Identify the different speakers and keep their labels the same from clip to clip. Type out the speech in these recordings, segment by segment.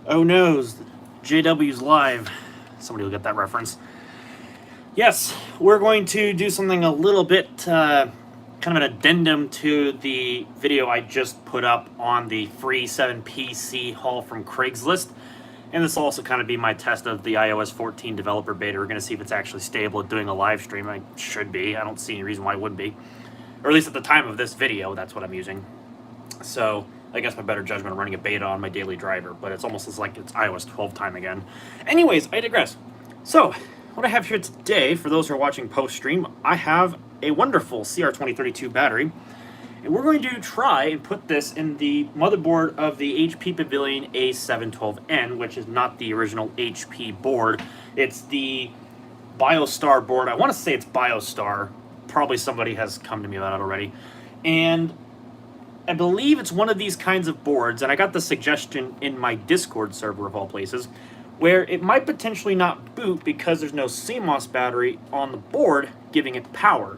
Speaker 1: Oh no, JW's live. Somebody will get that reference. Yes, we're going to do something a little bit, kind of an addendum to the video I just put up on the free 7PC haul from Craigslist. And this will also kind of be my test of the iOS 14 developer beta. We're going to see if it's actually stable at doing a live stream. It should be. I don't see any reason why it wouldn't be. Or at least at the time of this video, that's what I'm using. So I guess my better judgment of running a beta on my daily driver, but it's almost as like it's iOS 12 time again. Anyways, I digress. So what I have here today, for those who are watching post-stream, I have a wonderful CR2032 battery, and we're going to try and put this in the motherboard of the HP Pavilion a712n, which is not the original HP board. It's the BioStar board. I want to say it's BioStar. Probably somebody has come to me about it already. And I believe it's one of these kinds of boards, and I got the suggestion in my Discord server of all places, where it might potentially not boot because there's no CMOS battery on the board giving it power.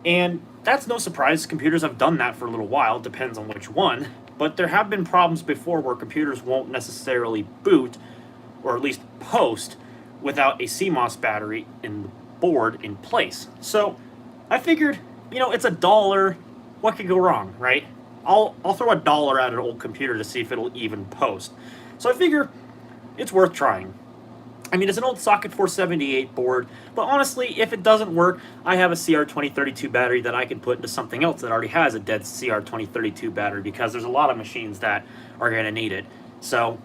Speaker 1: And that's no surprise. Computers have done that for a little while, depends on which one, but there have been problems before where computers won't necessarily boot, or at least post, without a CMOS battery in the board in place. So I figured, you know, it's $1. What could go wrong, right? I'll throw $1 at an old computer to see if it'll even post. So I figure it's worth trying. I mean, it's an old socket 478 board, but honestly, if it doesn't work, I have a CR2032 battery that I can put into something else that already has a dead CR2032 battery, because there's a lot of machines that are going to need it. So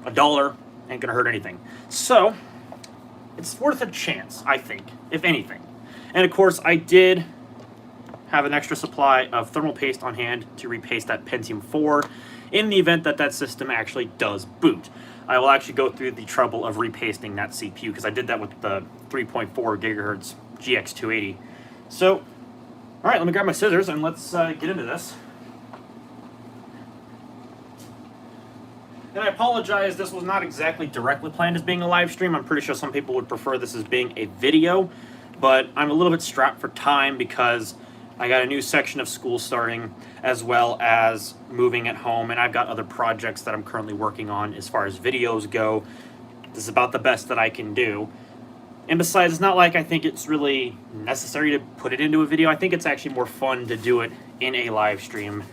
Speaker 1: $1 ain't going to hurt anything. So it's worth a chance, I think, if anything. And of course, I did have an extra supply of thermal paste on hand to repaste that Pentium 4 in the event that that system actually does boot. I will actually go through the trouble of repasting that CPU, because I did that with the 3.4 gigahertz GX280. So, all right, let me grab my scissors and let's get into this. And I apologize, this was not exactly directly planned as being a live stream. I'm pretty sure some people would prefer this as being a video, but I'm a little bit strapped for time because I got a new section of school starting, as well as moving at home, and I've got other projects that I'm currently working on as far as videos go. This is about the best that I can do. And besides, it's not like I think it's really necessary to put it into a video. I think it's actually more fun to do it in a live stream.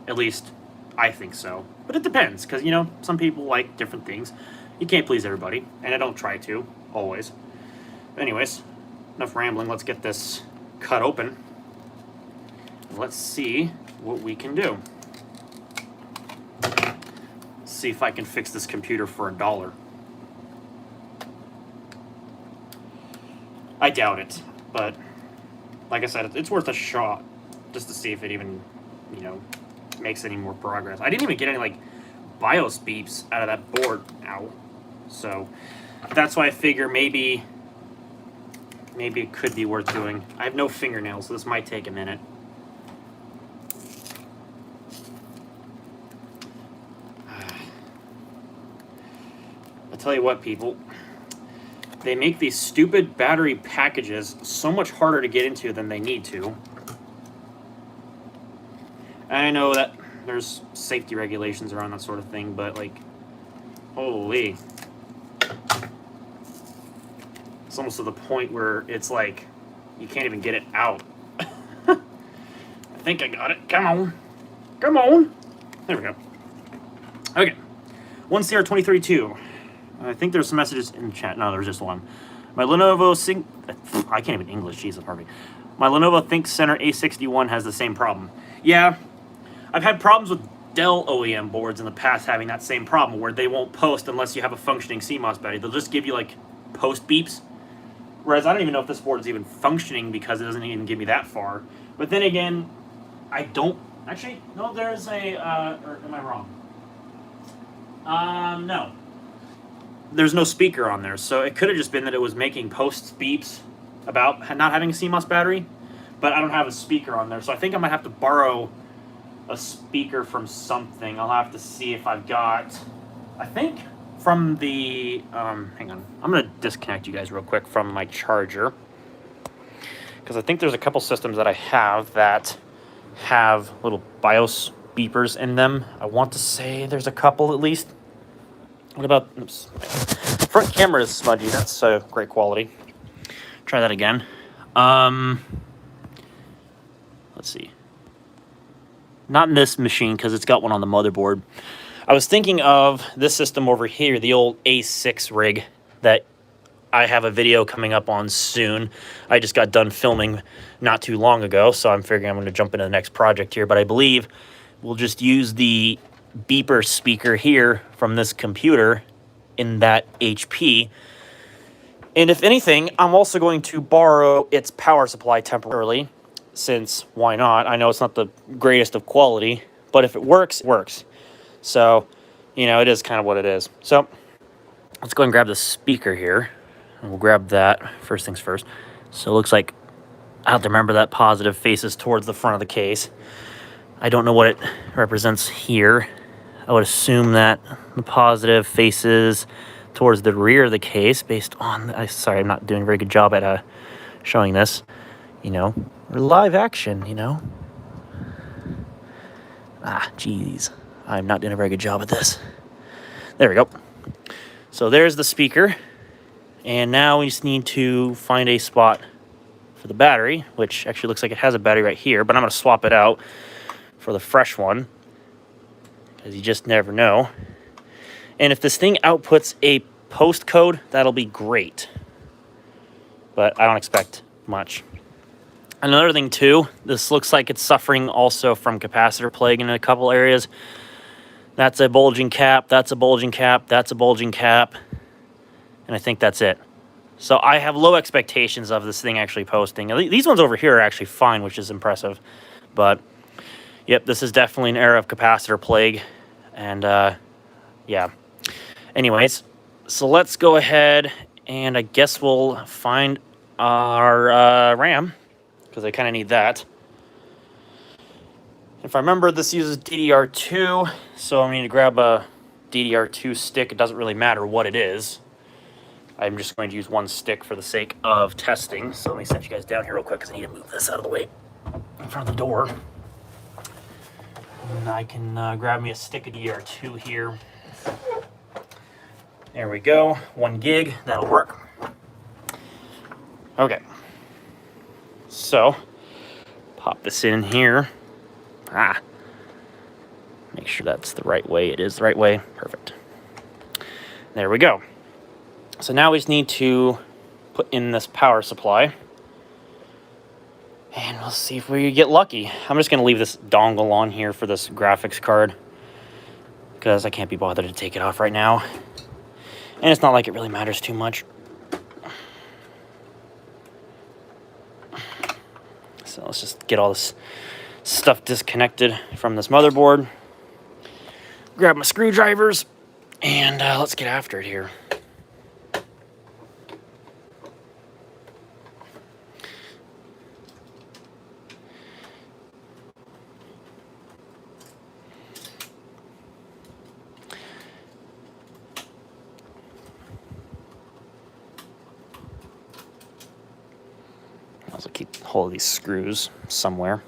Speaker 1: At least, I think so. But it depends, because, you know, some people like different things. You can't please everybody, and I don't try to, always. Anyways, enough rambling. Let's get this cut open. Let's see what we can do. See if I can fix this computer for $1. I doubt it, but like I said, it's worth a shot just to see if it even, you know, makes any more progress. I didn't even get any like BIOS beeps out of that board. Ow. So that's why I figure maybe it could be worth doing. I have no fingernails, so this might take a minute. Tell you what, people, they make these stupid battery packages so much harder to get into than they need to. And I know that there's safety regulations around that sort of thing, but like, holy, it's almost to the point where it's like you can't even get it out. I think I got it. Come on, come on. There we go. Okay, 1CR2032. I think there's some messages in chat. No, there's just one. My Lenovo I can't even English. Jesus, pardon me. My Lenovo ThinkCentre A61 has the same problem. Yeah, I've had problems with Dell OEM boards in the past having that same problem where they won't post unless you have a functioning CMOS battery. They'll just give you like post beeps. Whereas I don't even know if this board is even functioning because it doesn't even give me that far. But then again, I don't actually. No, there's a. Or am I wrong? No. There's no speaker on there, so it could have just been that it was making post beeps about not having a CMOS battery, but I don't have a speaker on there, so I think I might have to borrow a speaker from something. I'll have to see if I've got, I think from the, hang on, I'm going to disconnect you guys real quick from my charger, because I think there's a couple systems that I have that have little BIOS beepers in them. I want to say there's a couple at least. What about, oops, front camera is smudgy. That's great quality. Try that again. Let's see. Not in this machine because it's got one on the motherboard. I was thinking of this system over here, the old A6 rig that I have a video coming up on soon. I just got done filming not too long ago, so I'm figuring I'm going to jump into the next project here. But I believe we'll just use the beeper speaker here from this computer in that HP. And if anything, I'm also going to borrow its power supply temporarily, since why not? I know it's not the greatest of quality, but if it works, it works. So, you know, it is kind of what it is. So let's go and grab the speaker here. And we'll grab that first things first. So it looks like I have to remember that positive faces towards the front of the case. I don't know what it represents here. I would assume that the positive faces towards the rear of the case based on, sorry, I'm not doing a very good job at showing this. You know, live action, you know. Geez. I'm not doing a very good job at this. There we go. So there's the speaker. And now we just need to find a spot for the battery, which actually looks like it has a battery right here, but I'm going to swap it out for the fresh one, because you just never know. And if this thing outputs a post code, that'll be great. But I don't expect much. Another thing too, this looks like it's suffering also from capacitor plague in a couple areas. That's a bulging cap, that's a bulging cap, that's a bulging cap. And I think that's it. So I have low expectations of this thing actually posting. These ones over here are actually fine, which is impressive. But, yep, this is definitely an era of capacitor plague. And, yeah. Anyways, so let's go ahead and I guess we'll find our RAM, because I kind of need that. If I remember, this uses DDR2, so I need to grab a DDR2 stick. It doesn't really matter what it is. I'm just going to use one stick for the sake of testing. So let me set you guys down here real quick because I need to move this out of the way in front of the door. And I can grab me a stick of DDR2 here. There we go, 1 gig, that'll work. Okay, so pop this in here. Make sure that's the right way. It is the right way. Perfect. There we go. So now we just need to put in this power supply. And we'll see if we get lucky. I'm just going to leave this dongle on here for this graphics card, because I can't be bothered to take it off right now. And it's not like it really matters too much. So let's just get all this stuff disconnected from this motherboard. Grab my screwdrivers, and let's get after it here. I'll also keep hold of these screws somewhere.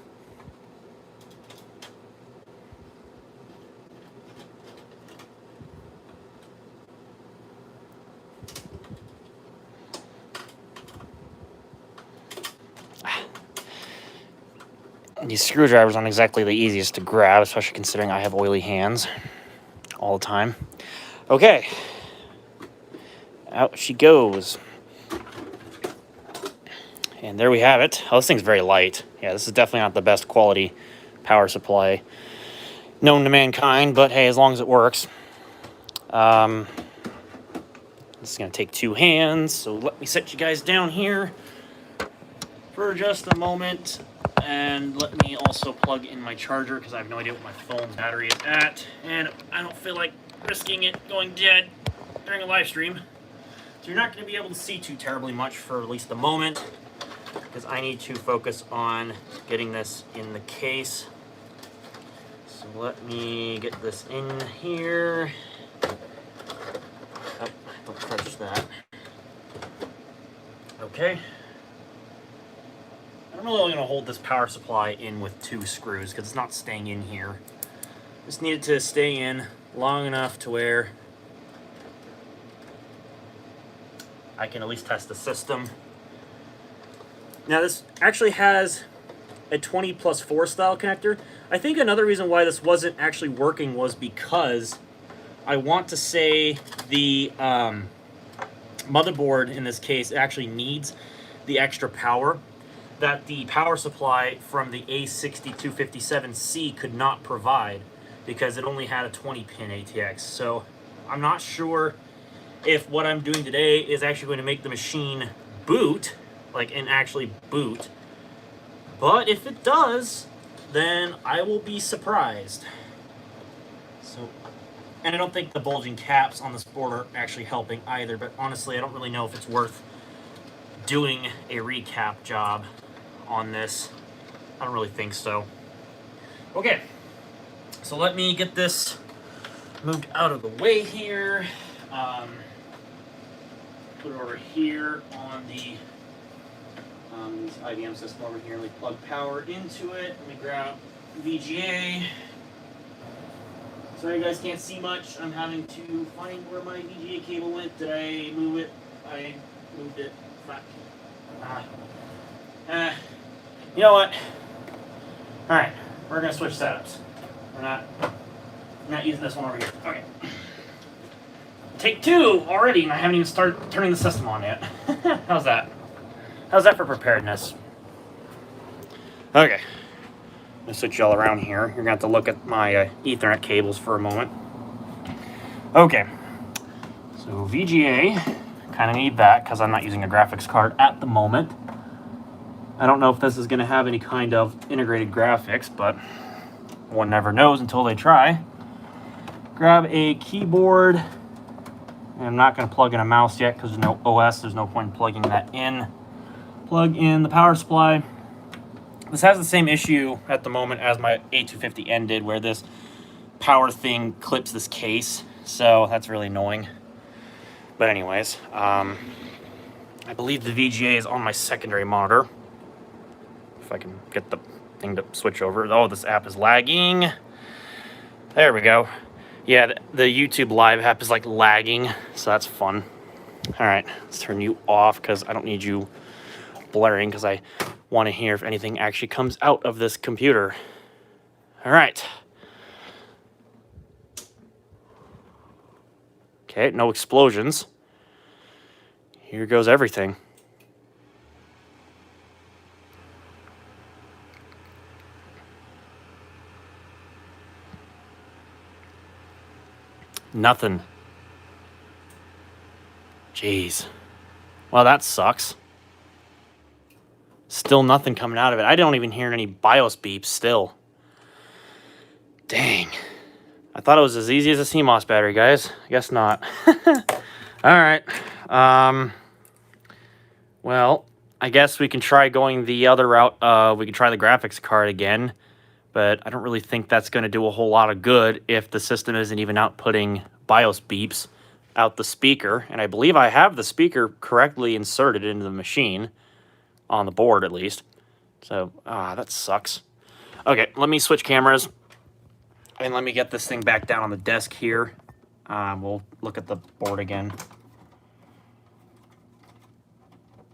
Speaker 1: These screwdrivers aren't exactly the easiest to grab, especially considering I have oily hands all the time. Okay, out she goes. And there we have it. Oh, this thing's very light. Yeah, this is definitely not the best quality power supply known to mankind, but hey, as long as it works. This is going to take 2 hands, so let me set you guys down here for just a moment. And let me also plug in my charger, because I have no idea what my phone battery is at. And I don't feel like risking it going dead during a live stream. So you're not going to be able to see too terribly much for at least the moment, because I need to focus on getting this in the case. So let me get this in here. Oh, don't touch that. Okay. I'm really only going to hold this power supply in with 2 screws because it's not staying in here. Just need it to stay in long enough to where I can at least test the system. Now this actually has a 20+4 style connector. I think another reason why this wasn't actually working was because I want to say the motherboard in this case actually needs the extra power that the power supply from the A6257C could not provide because it only had a 20-pin ATX. So I'm not sure if what I'm doing today is actually going to make the machine boot, like and actually boot. But if it does, then I will be surprised. So, and I don't think the bulging caps on this board are actually helping either, but honestly, I don't really know if it's worth doing a recap job on this. I don't really think so. Okay, so let me get this moved out of the way here. Put it over here on the this IBM system over here. Like plug power into it. Let me grab VGA. Sorry you guys can't see much. I'm having to find where my VGA cable went. Did I move it? I moved it. Fuck. You know what? Alright, we're gonna switch setups. I'm not using this one over here. Okay. Take 2 already, and I haven't even started turning the system on yet. How's that? How's that for preparedness? Okay. I'm gonna switch y'all around here. You're gonna have to look at my Ethernet cables for a moment. Okay. So VGA, kind of need that because I'm not using a graphics card at the moment. I don't know if this is gonna have any kind of integrated graphics, but one never knows until they try. Grab a keyboard. And I'm not gonna plug in a mouse yet because there's no OS. There's no point in plugging that in. Plug in the power supply. This has the same issue at the moment as my A250N did, where this power thing clips this case, so that's really annoying. But anyways, I believe the VGA is on my secondary monitor. If I can get the thing to switch over. Oh, this app is lagging. There we go. Yeah, the YouTube Live app is like lagging, so that's fun. All right, let's turn you off because I don't need you blaring because I want to hear if anything actually comes out of this computer. All right. Okay, no explosions. Here goes everything. Nothing. Jeez. Well, that sucks. Still nothing coming out of it. I don't even hear any BIOS beeps still. Dang. I thought it was as easy as a CMOS battery, guys. I guess not. Alright. Well, I guess we can try going the other route. We can try the graphics card again. But I don't really think that's going to do a whole lot of good if the system isn't even outputting BIOS beeps out the speaker. And I believe I have the speaker correctly inserted into the machine. On the board, at least. So, that sucks. Okay, let me switch cameras. And let me get this thing back down on the desk here. We'll look at the board again.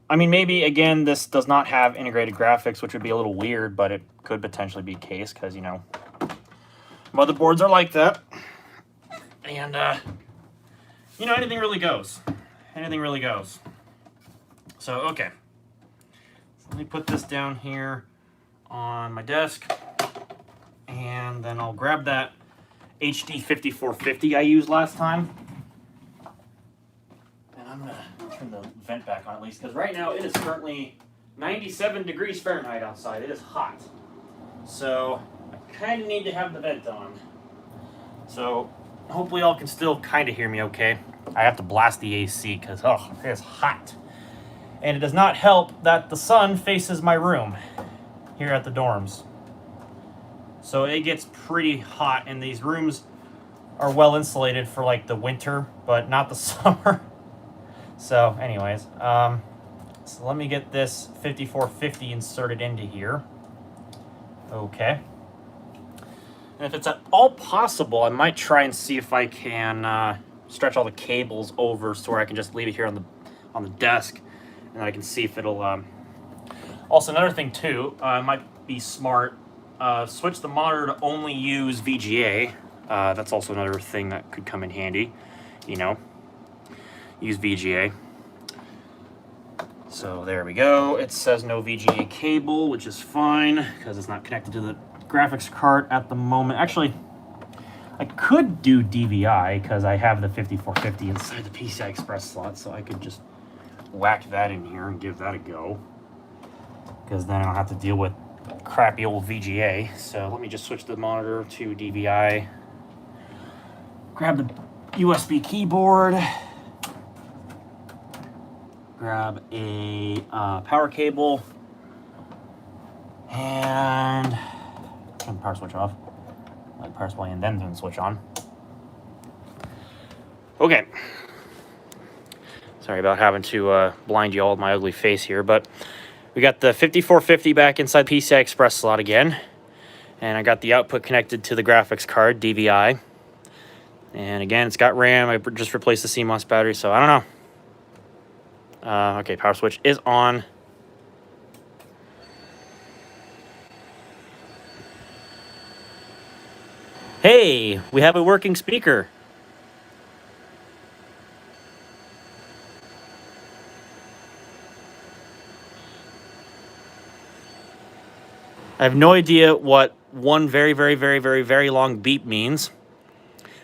Speaker 1: I mean, maybe, again, this does not have integrated graphics, which would be a little weird, but it could potentially be the case, because, you know, motherboards are like that. And, you know, anything really goes. Anything really goes. So, okay. Let me put this down here on my desk, and then I'll grab that HD 5450 I used last time. And I'm going to turn the vent back on at least, because right now it is currently 97 degrees Fahrenheit outside. It is hot. So I kind of need to have the vent on. So hopefully y'all can still kind of hear me okay. I have to blast the AC because, oh, it is hot. And it does not help that the sun faces my room here at the dorms. So it gets pretty hot, and these rooms are well insulated for like the winter, but not the summer. So anyways, so let me get this 5450 inserted into here. Okay. And if it's at all possible, I might try and see if I can stretch all the cables over so where I can just leave it here on on the desk, and then I can see if it'll. Also, another thing too, might be smart. Switch the monitor to only use VGA. That's also another thing that could come in handy. You know, use VGA. So there we go. It says no VGA cable, which is fine because it's not connected to the graphics card at the moment. Actually, I could do DVI because I have the 5450 inside the PCI Express slot, so I could just whack that in here and give that a go. Because then I don't have to deal with crappy old VGA. So let me just switch the monitor to DVI. Grab the USB keyboard. Grab a power cable. And turn the power switch off. Let the power supply and then turn the switch on. Okay. Sorry about having to blind you all with my ugly face here, but we got the 5450 back inside PCI Express slot again. And I got the output connected to the graphics card, DVI. And again, it's got RAM. I just replaced the CMOS battery, so I don't know. Okay, power switch is on. Hey, we have a working speaker. I have no idea what one very long beep means.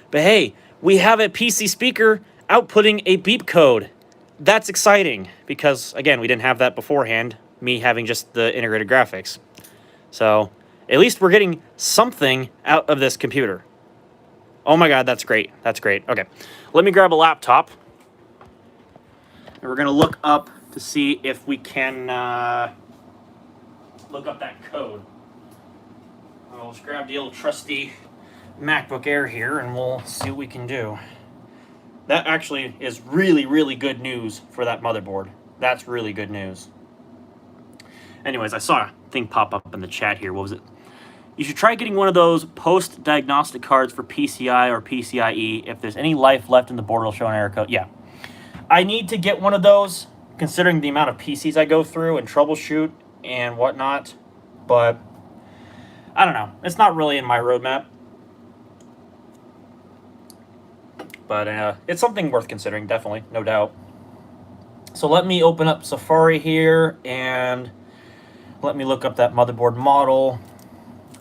Speaker 1: But hey, we have a PC speaker outputting a beep code. That's exciting because, again, we didn't have that beforehand, me having just the integrated graphics. So at least we're getting something out of this computer. Oh my God, that's great. That's great. Okay, let me grab a laptop. And we're going to look up to see if we can look up that code. I'll just grab the old trusty MacBook Air here and we'll see what we can do. That actually is really good news for that motherboard. That's really good news. Anyways, I saw a thing pop up in the chat here. What was it? You should try getting one of those post-diagnostic cards for PCI or PCIe. If there's any life left in the board, it'll show an error code. Yeah. I need to get one of those, considering the amount of PCs I go through and troubleshoot and whatnot. But I don't know. It's not really in my roadmap. But it's something worth considering, definitely, no doubt. So let me open up Safari here and let me look up that motherboard model.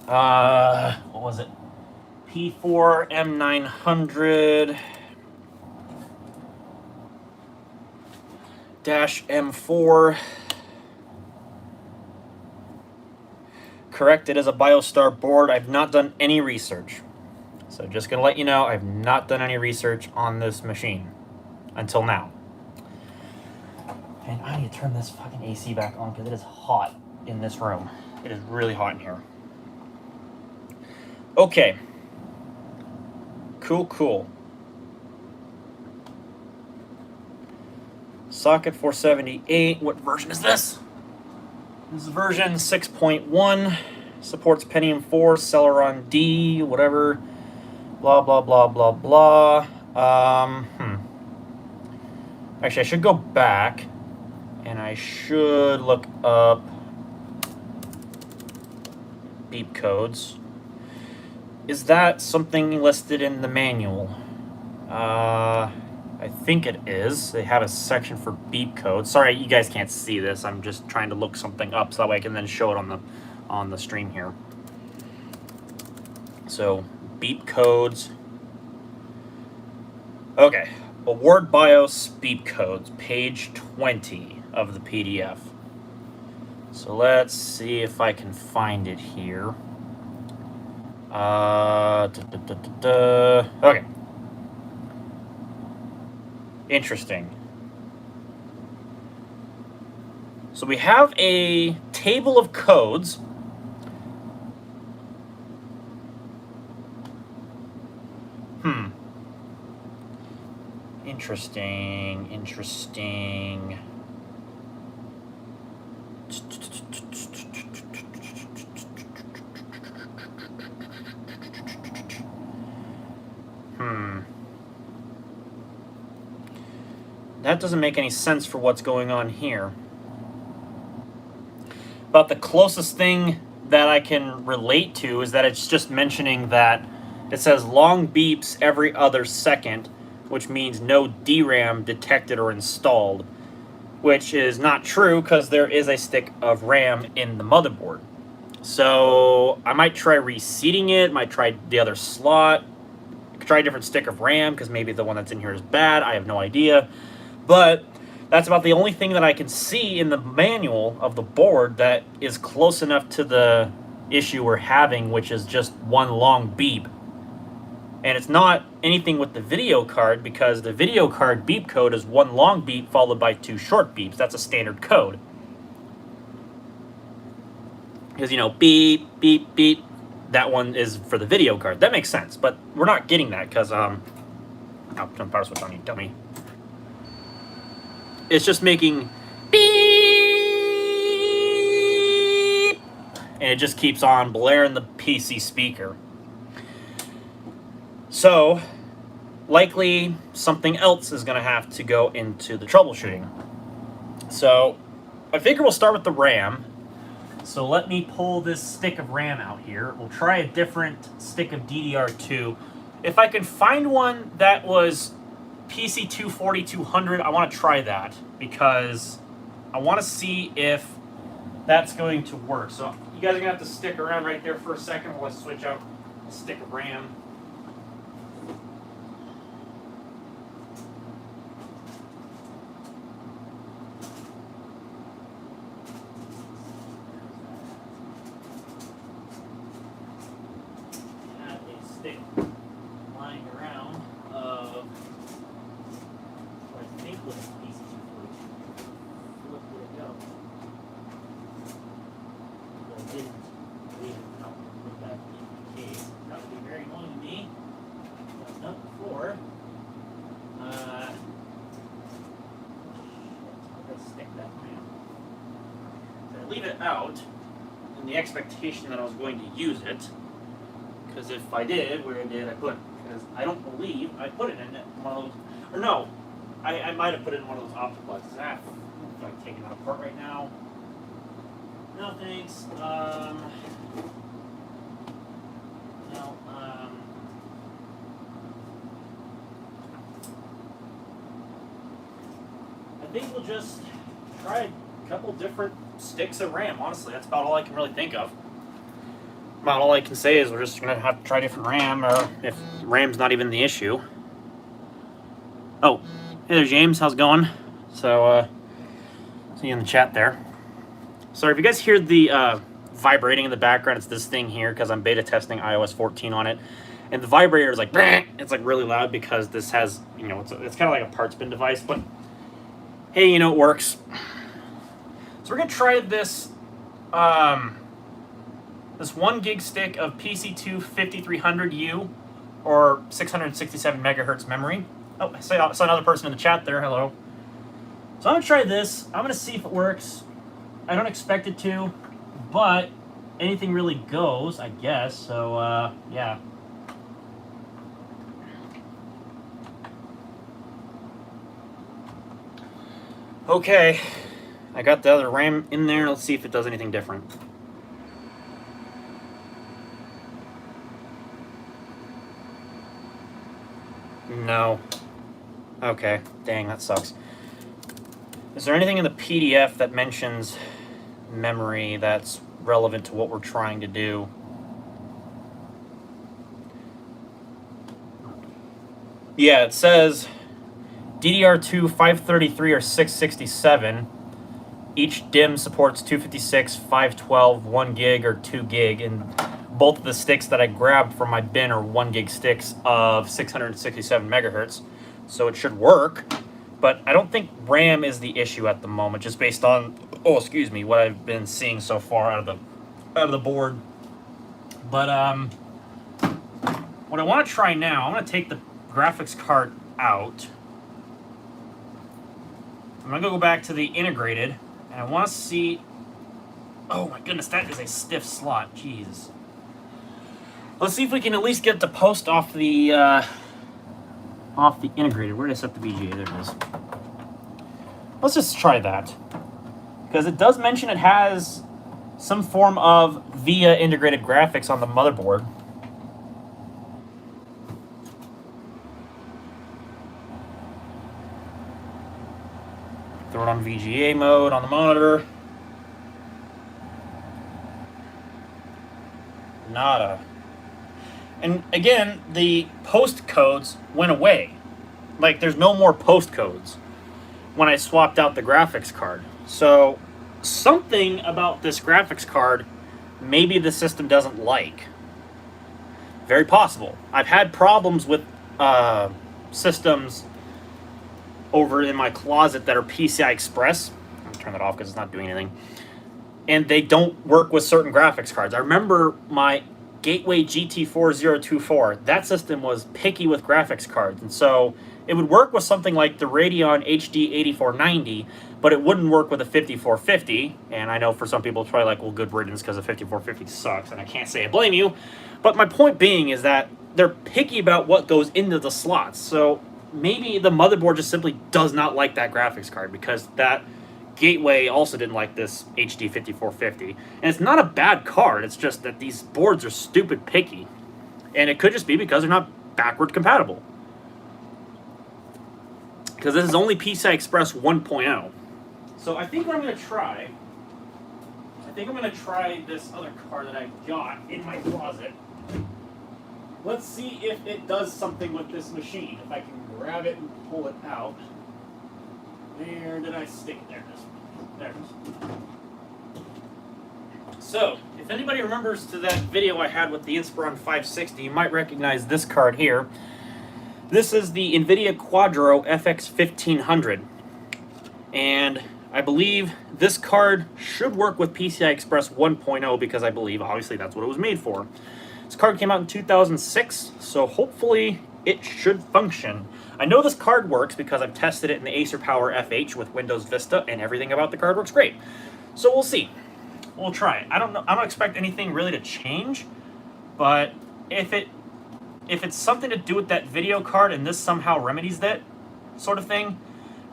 Speaker 1: What was it? P4M900 -M4. Correct, it is a BioStar board. I've not done any research. So just gonna let you know, I've not done any research on this machine until now. And I need to turn this fucking AC back on because it is hot in this room. It is really hot in here. Okay. Cool. Socket 478. What version is this? This is version 6.1. Supports Pentium 4, Celeron D, whatever. Blah, blah, blah, blah, blah. Actually, I should go back. And I should look up beep codes. Is that something listed in the manual? I think it is. They have a section for beep codes. Sorry, you guys can't see this. I'm just trying to look something up so that way I can then show it on the stream here. So, beep codes. Okay. Award BIOS beep codes, page 20 of the PDF. So let's see if I can find it here. Okay. Interesting. So we have a table of codes. Interesting. that doesn't make any sense for what's going on here. But the closest thing that I can relate to is that it's just mentioning that it says long beeps every other second, which means no DRAM detected or installed, which is not true because there is a stick of RAM in the motherboard. So I might try reseating it, might try the other slot, try a different stick of RAM because maybe the one that's in here is bad. I have no idea. But that's about the only thing that I can see in the manual of the board that is close enough to the issue we're having, which is just one long beep. And it's not anything with the video card, because the video card beep code is one long beep followed by 2 short beeps. That's a standard code. Because, you know, beep, beep, beep, that one is for the video card. That makes sense, but we're not getting that because, I'll turn the power switch on, you dummy. It's just making beep, and it just keeps on blaring the PC speaker. So, likely something else is going to have to go into the troubleshooting. So, I figure we'll start with the RAM. So let me pull this stick of RAM out here. We'll try a different stick of DDR2. If I can find one that was PC2 4200, I want to try that because I want to see if that's going to work. So you guys are going to have to stick around right there for a second while I switch out a stick of RAM. Stick lying around of what I think was PC242. Look where it go. But I didn't leave it out with that in case. That would be very annoying to me. I've done it before. Let's stick that man. So I leave it out in the expectation that I was going to use it. Because if I did, where did I put it? Because I don't believe I put it in one of those. Or no, I might have put it in one of those optiplexes. If I'm taking that apart right now. No thanks. No. I think we'll just try a couple different sticks of RAM. Honestly, that's about all I can really think of. About all I can say is we're just going to have to try different RAM, or if RAM's not even the issue. Oh, hey there, James. How's it going? So, see you in the chat there. Sorry, if you guys hear the vibrating in the background, it's this thing here because I'm beta testing iOS 14 on it. And the vibrator is like, it's like really loud because this has, you know, it's kind of like a parts bin device, but hey, you know, it works. So we're going to try this, this 1 gig stick of PC2 5300U or 667 megahertz memory. Oh, I saw another person in the chat there. Hello. So I'm going to try this. I'm going to see if it works. I don't expect it to, but anything really goes, I guess. So, yeah. Okay. I got the other RAM in there. Let's see if it does anything different. No. Okay. Dang, that sucks. Is there anything in the PDF that mentions memory that's relevant to what we're trying to do? Yeah, it says DDR2 533 or 667. Each DIMM supports 256, 512, 1 gig, or 2 gig, and both of the sticks that I grabbed from my bin are 1 gig sticks of 667 megahertz, so it should work. But I don't think RAM is the issue at the moment, just based on, what I've been seeing so far out of the board. But what I want to try now, I'm going to take the graphics card out. I'm going to go back to the integrated, and I want to see. Oh my goodness, that is a stiff slot. Jesus. Let's see if we can at least get the post off the integrated. Where did I set the VGA? There it is. Let's just try that. Because it does mention it has some form of VIA integrated graphics on the motherboard. Throw it on VGA mode on the monitor. Nada. And again, the post codes went away. Like, there's no more post codes when I swapped out the graphics card. So, something about this graphics card maybe the system doesn't like. Very possible. I've had problems with systems over in my closet that are PCI Express. I'm going to turn that off because it's not doing anything. And they don't work with certain graphics cards. I remember my Gateway GT4024. That system was picky with graphics cards. And so it would work with something like the Radeon HD 8490, but it wouldn't work with a 5450. And I know for some people it's probably like, well, good riddance because the 5450 sucks. And I can't say I blame you. But my point being is that they're picky about what goes into the slots. So maybe the motherboard just simply does not like that graphics card because that Gateway also didn't like this HD 5450. And it's not a bad card, it's just that these boards are stupid picky. And it could just be because they're not backward compatible. Because this is only PCI Express 1.0. So I think what I'm going to try, this other card that I got in my closet. Let's see if it does something with this machine. If I can grab it and pull it out. Where did I stick it? There it is. There it is. So, if anybody remembers to that video I had with the Inspiron 560, you might recognize this card here. This is the NVIDIA Quadro FX 1500. And I believe this card should work with PCI Express 1.0 because I believe, obviously, that's what it was made for. This card came out in 2006, so hopefully it should function. I know this card works because I've tested it in the Acer Power FH with Windows Vista, and everything about the card works great. So we'll see. We'll try it. I don't know. I don't expect anything really to change, but if it's something to do with that video card and this somehow remedies that sort of thing,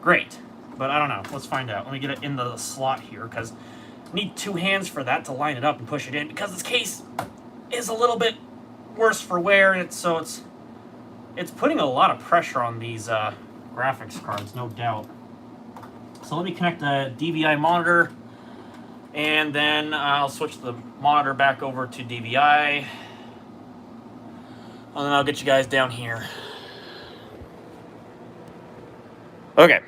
Speaker 1: great. But I don't know. Let's find out. Let me get it in the slot here because I need two hands for that to line it up and push it in because this case is a little bit worse for wear, and so it's putting a lot of pressure on these graphics cards, no doubt. So let me connect the DVI monitor, and then I'll switch the monitor back over to DVI, and then I'll get you guys down here. Okay,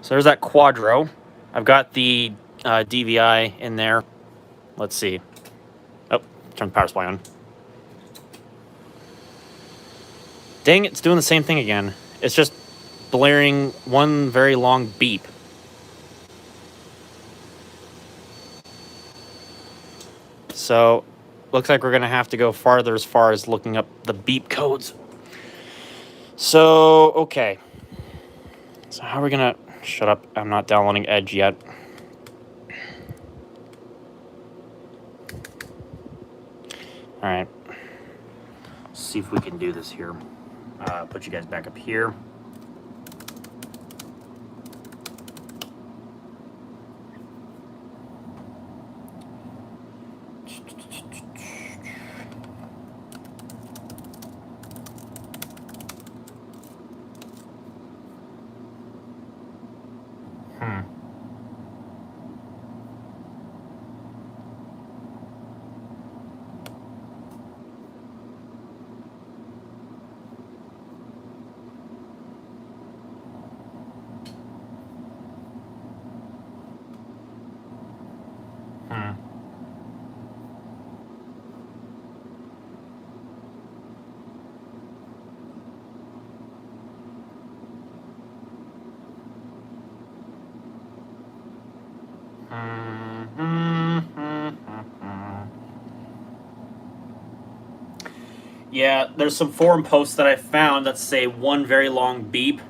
Speaker 1: so there's that Quadro. I've got the DVI in there. Let's see. Oh, turn the power supply on. Dang, it's doing the same thing again. It's just blaring one very long beep. So, looks like we're going to have to go farther as far as looking up the beep codes. So, okay. So how are we going to... Shut up, I'm not downloading Edge yet. Alright. See if we can do this here. Put you guys back up here. Yeah, there's some forum posts that I found that say one very long beep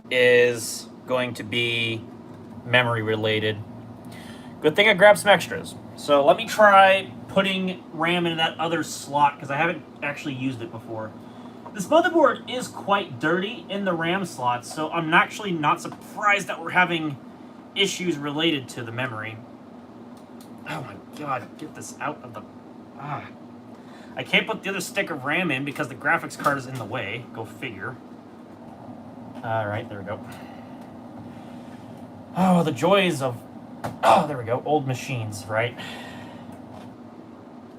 Speaker 1: is going to be memory related. Good thing I grabbed some extras. So let me try putting RAM into that other slot because I haven't actually used it before. This motherboard is quite dirty in the RAM slots, so I'm actually not surprised that we're having issues related to the memory. Oh my god, get this out of the... I can't put the other stick of RAM in because the graphics card is in the way. Go figure. Alright, there we go. Oh, the joys of... Oh, there we go. Old machines, right?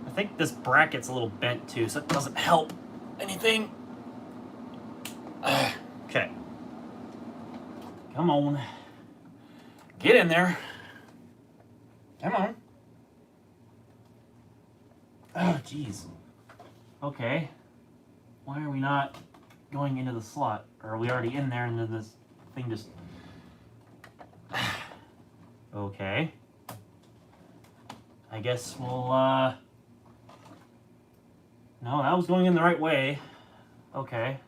Speaker 1: I think this bracket's a little bent too, so it doesn't help anything. Okay. Come on. Get in there. Come on. Oh, jeez. Okay. Why are we not going into the slot? Or are we already in there and then this thing just... Okay. I guess we'll, No, that was going in the right way. Okay.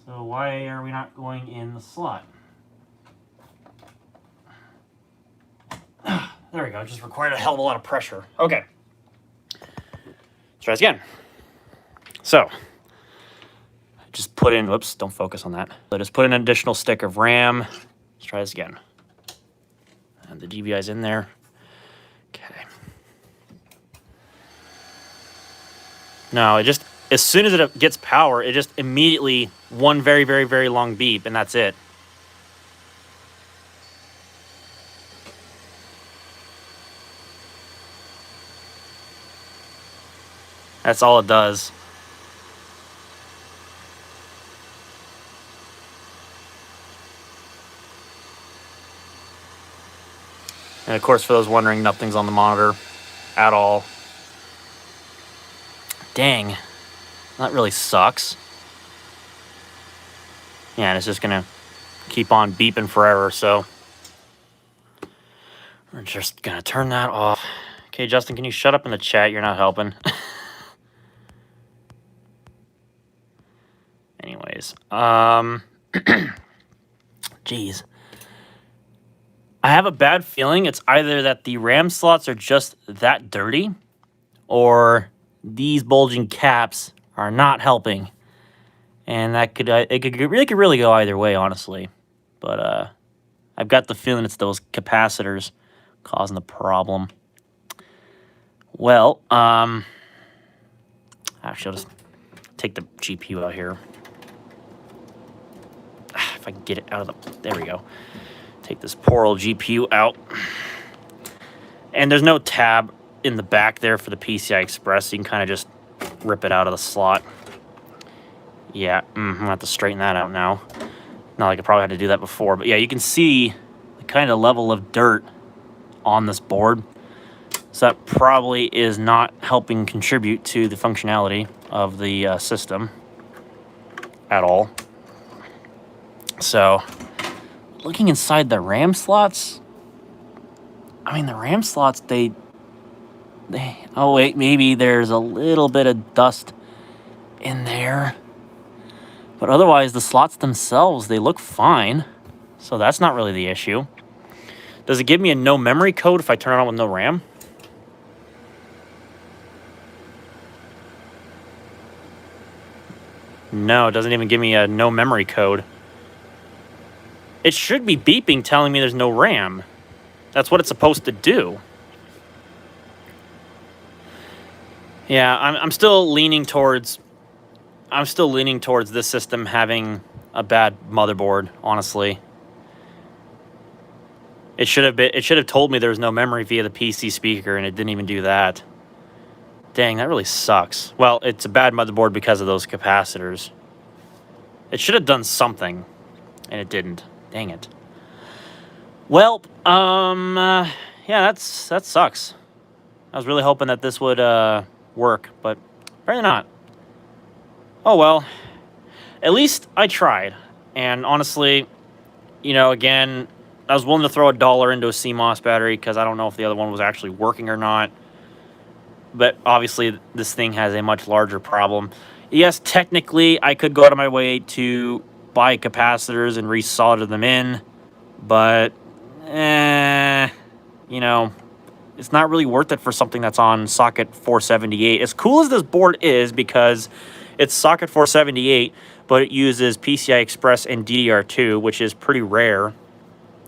Speaker 1: So why are we not going in the slot? There we go. It just required a hell of a lot of pressure. Okay. Let's try this again. So, just put in, whoops, don't focus on that. So just put in an additional stick of RAM. Let's try this again. And the GVI's in there. Okay. No, it just, as soon as it gets power, it just immediately, one very, very, very long beep, and that's it. That's all it does. And of course, for those wondering, nothing's on the monitor at all. Dang. That really sucks. Yeah, and it's just gonna keep on beeping forever, so we're just gonna turn that off. Okay, Justin, can you shut up in the chat? You're not helping. Anyways, geez. I have a bad feeling it's either that the RAM slots are just that dirty, or these bulging caps are not helping. And that could it could really go either way, honestly. But I've got the feeling it's those capacitors causing the problem. Well, actually, I'll just take the GPU out here. If I can get it out of the... There we go. Take this poor old GPU out. And there's no tab in the back there for the PCI Express, so you can kind of just rip it out of the slot. Yeah, I'm going to have to straighten that out now. Not like I probably had to do that before, but yeah, you can see the kind of level of dirt on this board. So that probably is not helping contribute to the functionality of the system at all. So, looking inside the RAM slots, I mean, the RAM slots, they oh wait, maybe there's a little bit of dust in there. But otherwise, the slots themselves, they look fine. So that's not really the issue. Does it give me a no memory code if I turn it on with no RAM? No, it doesn't even give me a no memory code. It should be beeping telling me there's no RAM. That's what it's supposed to do. Yeah, I'm still leaning towards this system having a bad motherboard, honestly. It should have told me there was no memory via the PC speaker, and it didn't even do that. Dang, that really sucks. Well, it's a bad motherboard because of those capacitors. It should have done something, and it didn't. Dang it. Well, yeah, that sucks. I was really hoping that this would work, but apparently not. Oh well. At least I tried. And honestly, you know, again, I was willing to throw $1 into a CMOS battery because I don't know if the other one was actually working or not. But obviously, this thing has a much larger problem. Yes, technically, I could go out of my way to buy capacitors and resolder them in, but, you know, it's not really worth it for something that's on socket 478. As cool as this board is, because It's socket 478, but it uses PCI Express and DDR2, which is pretty rare,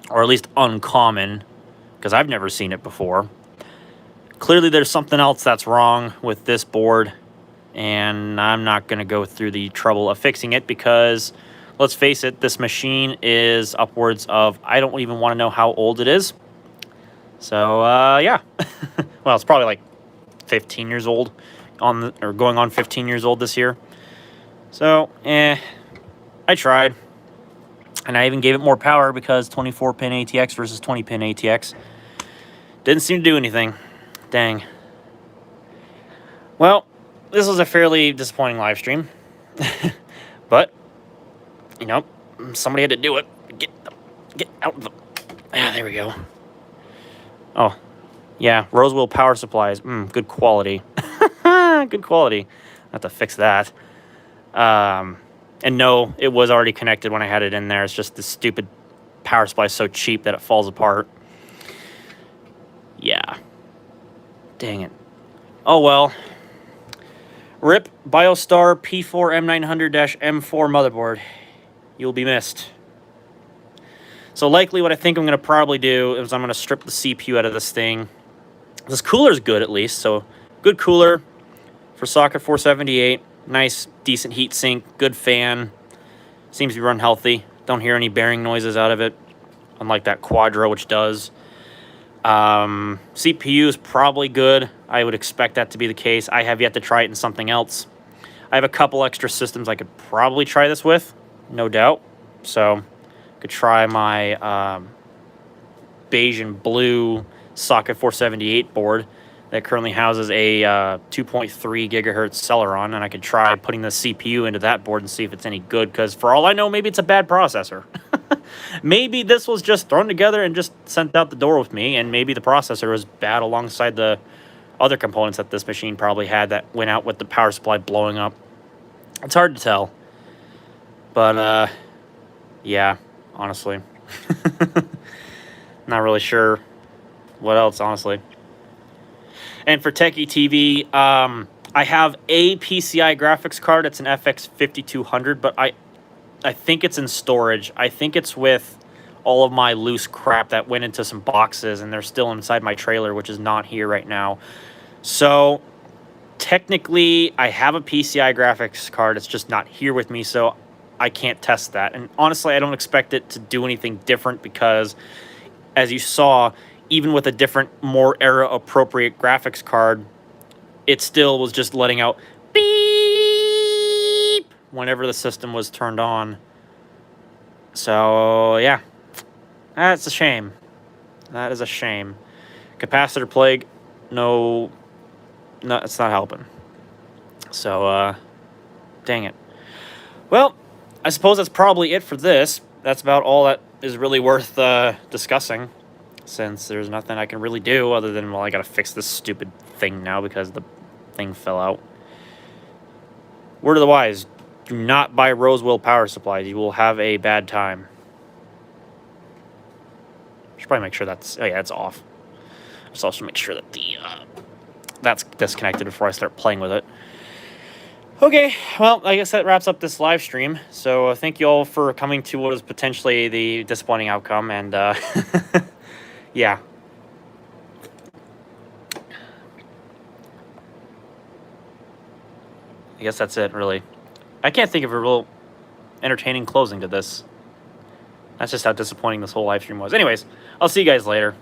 Speaker 1: or at least uncommon, because I've never seen it before. Clearly there's something else that's wrong with this board, and I'm not going to go through the trouble of fixing it because, let's face it, this machine is upwards of, I don't even want to know how old it is. So, yeah. Well, it's probably like 15 years old, or going on 15 years old this year. So, I tried. And I even gave it more power because 24-pin ATX versus 20-pin ATX didn't seem to do anything. Dang. Well, this was a fairly disappointing live stream. But, you know, somebody had to do it. Get out of the... Ah, there we go. Oh, yeah, Roswell power supplies. Good quality. Good quality. I have to fix that. And no, it was already connected when I had it in there. It's just this stupid power supply is so cheap that it falls apart. Yeah. Dang it. Oh, well. RIP BioStar P4 M900-M4 motherboard. You'll be missed. So likely what I think I'm going to probably do is I'm going to strip the CPU out of this thing. This cooler's good at least, so good cooler for socket 478. Nice, decent heat sink, good fan. Seems to be run healthy. Don't hear any bearing noises out of it, unlike that Quadro, which does. CPU is probably good. I would expect that to be the case. I have yet to try it in something else. I have a couple extra systems I could probably try this with, no doubt. So, could try my beige and blue socket 478 board that currently houses a 2.3 gigahertz Celeron, and I could try putting the CPU into that board and see if it's any good, because for all I know, maybe it's a bad processor. Maybe this was just thrown together and just sent out the door with me, and maybe the processor was bad alongside the other components that this machine probably had that went out with the power supply blowing up. It's hard to tell. But, yeah, honestly. Not really sure what else, honestly. And for Techie TV, I have a PCI graphics card. It's an FX 5200, but I think it's in storage. I think it's with all of my loose crap that went into some boxes, and they're still inside my trailer, which is not here right now. So, technically, I have a PCI graphics card. It's just not here with me, so I can't test that. And honestly, I don't expect it to do anything different because, as you saw, even with a different, more era-appropriate graphics card, it still was just letting out beep whenever the system was turned on. So, yeah. That's a shame. That is a shame. Capacitor plague, no, it's not helping. So, dang it. Well, I suppose that's probably it for this. That's about all that is really worth discussing, since there's nothing I can really do other than, well, I gotta fix this stupid thing now because the thing fell out. Word of the wise, do not buy Roswell power supplies. You will have a bad time. Should probably make sure that's, oh yeah, it's off. Just also make sure that the that's disconnected before I start playing with it. Okay, well, I guess that wraps up this live stream. So thank you all for coming to what was potentially the disappointing outcome, and yeah. I guess that's it, really. I can't think of a real entertaining closing to this. That's just how disappointing this whole live stream was. Anyways, I'll see you guys later.